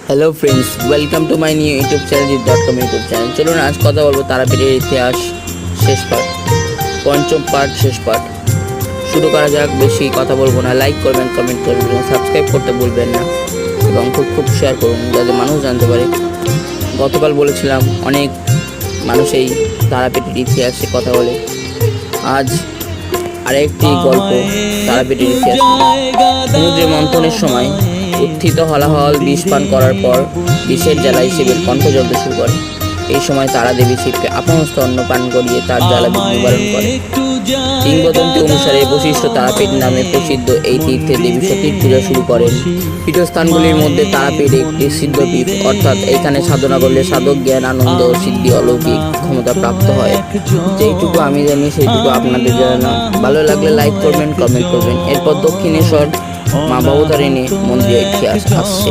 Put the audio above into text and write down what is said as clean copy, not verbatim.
Hello friends, welcome to my new YouTube channel জিৎ.com YouTube channel. চলুন আজ কথা বলবো তারাপীঠের ইতিহাস শেষ পার্ট, পঞ্চম পার্ট শেষ পার্ট। শুরু করা যাক। বেশি কথা বলবো না, লাইক করবেন, কমেন্ট করবেন, সাবস্ক্রাইব করতে ভুলবেন না এবং খুব শেয়ার করুন যাতে মানুষ জানতে পারে। গতকাল বলেছিলাম অনেক মানুষ এই তারাপীঠের ইতিহাসে কথা বলে। আজ আরেকটি গল্প তারাপীঠের ইতিহাস। সমুদ্রে মন্থনের সময় উত্থিত হলাহল বিষ পান করার পর বিষের জ্বালায় শিবের কণ্ঠ জ্বলতে শুরু করে। এই সময় তারা দেবী শিবকে আপন স্তন্য পান করিয়ে তার জ্বালা নিবারণ করে। কিংবদন্তি অনুসারে বশিষ্ঠ তারাপীঠ নামে প্রসিদ্ধ এই তীর্থে দেবী সতীর পূজা শুরু করেন। পীঠস্থানগুলির মধ্যে তারাপীঠ একটি সিদ্ধপীঠ, অর্থাৎ এখানে সাধনা করলে সাধক জ্ঞান, আনন্দ, সিদ্ধি, অলৌকিক ক্ষমতা প্রাপ্ত হয়। যেইটুকু আমি জানি সেইটুকু আপনাদের জানালাম। ভালো লাগলে লাইক করবেন, কমেন্ট করবেন। এরপর দক্ষিণেশ্বর মা ভবতারিণী মন্দিরে ইতিহাস আসছে।